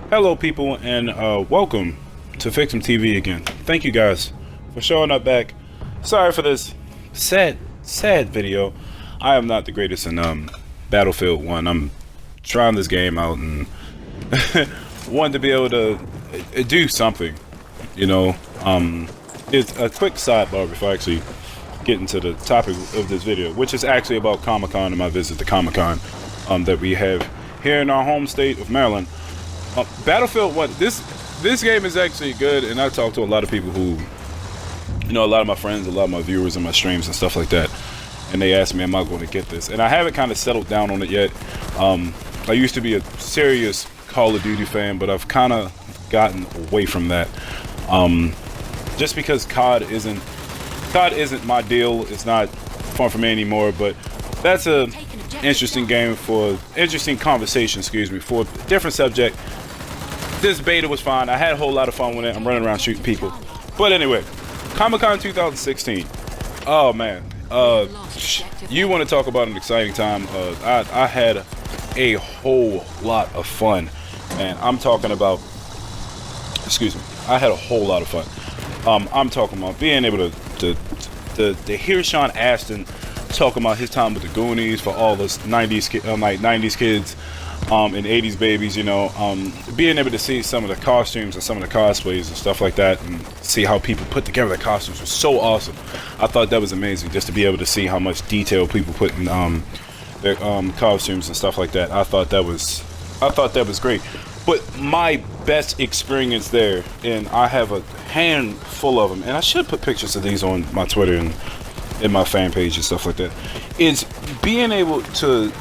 Hello people, and welcome to Phixem TV again. Thank you guys for showing up back. Sorry for this sad video. I am not the greatest in Battlefield 1. I'm trying this game out and wanted to be able to do something, you know. It's a quick sidebar before I actually get into the topic of this video, which is actually about Comic-Con and my visit to Comic-Con that we have here in our home state of Maryland. Battlefield 1, this game is actually good, and I talked to a lot of people who, you know, a lot of my friends, a lot of my viewers in my streams and stuff like that, and they asked me, am I going to get this? And I haven't kind of settled down on it yet. I used to be a serious Call of Duty fan, but I've kind of gotten away from that, just because COD isn't my deal. It's not fun for me anymore. But that's a interesting conversation, for a different subject. This beta was fine. I had a whole lot of fun with it. I'm running around shooting people. But anyway, Comic-Con 2016. Oh man, you want to talk about an exciting time? I had a whole lot of fun, and I'm talking about. Excuse me. I had a whole lot of fun. I'm talking about being able to hear Sean Astin talking about his time with the Goonies for all those 90s kids. And 80s babies, you know, being able to see some of the costumes and some of the cosplays and stuff like that, and see how people put together the costumes was so awesome. I thought that was amazing, just to be able to see how much detail people put in their costumes and stuff like that. I thought that was great. But my best experience there, and I have a handful of them, and I should put pictures of these on my Twitter and in my fan page and stuff like that, is being able to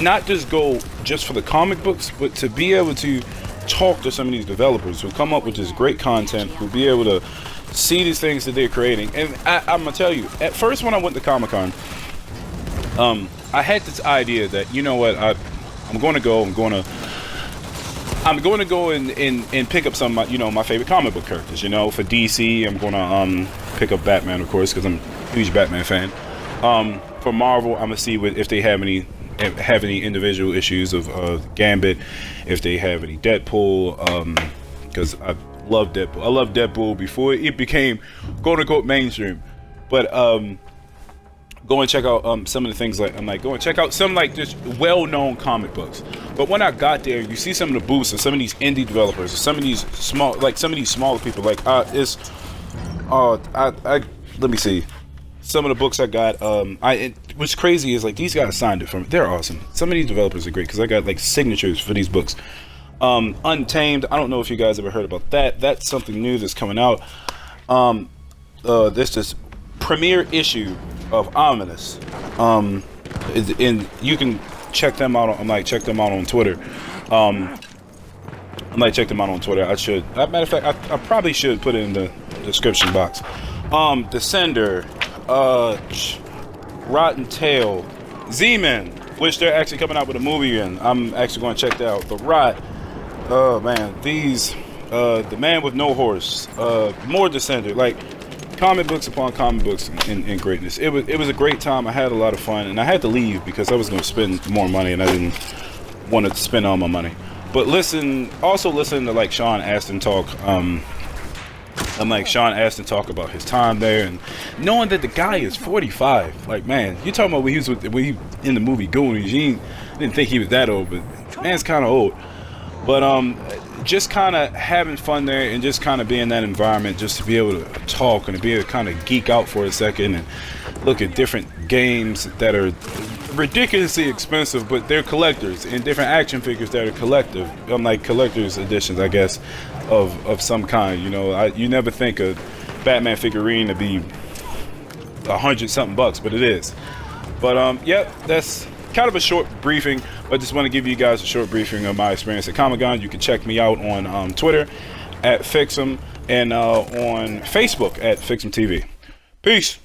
not just go just for the comic books, but to be able to talk to some of these developers who come up with this great content, who be able to see these things that they're creating. And I'm gonna tell you, at first when I went to Comic-Con, I had this idea that, you know what, I'm going to go and pick up some of my, you know, my favorite comic book characters. You know, for DC, I'm going to pick up Batman, of course, because I'm a huge Batman fan. For Marvel, I'm gonna see if they have any individual issues of Gambit, if they have any Deadpool, because I love Deadpool. I loved Deadpool before it became quote-unquote mainstream. But go and check out some of the things, go and check out some just well-known comic books. But when I got there, you see some of the booths and some of these indie developers, and some of these smaller people. Let me see. Some of the books I got, what's crazy is these guys signed it from. They're awesome. Some of these developers are great because I got signatures for these books. Untamed. I don't know if you guys ever heard about that. That's something new that's coming out. This premiere issue of Ominous. And you can check them out. Check them out on Twitter. Check them out on Twitter. I should. Matter of fact, I probably should put it in the description box. Descender. Rotten Tail, Z-Men, which they're actually coming out with a movie in. I'm actually going to check that out. The Rot, oh man, these, The Man with No Horse, more Descender, comic books upon comic books in greatness. It was a great time. I had a lot of fun, and I had to leave because I was going to spend more money, and I didn't want to spend all my money. But also listen to Sean Astin talk. Sean Astin talk about his time there, and knowing that the guy is 45. Man, you talking about when he in the movie Goonies, you didn't think he was that old, but man's kind of old. But just kind of having fun there, and just kind of being in that environment, just to be able to talk and to be able to kind of geek out for a second and look at different games that are ridiculously expensive, but they're collectors, and different action figures that are collective. Collector's editions, I guess, of some kind. You know, you never think a Batman figurine to be $100-something, but it is. But yep, that's kind of a short briefing. But I just want to give you guys a short briefing of my experience at Comic-Con. You can check me out on Twitter at Phixem, and on Facebook at Phixem TV. Peace.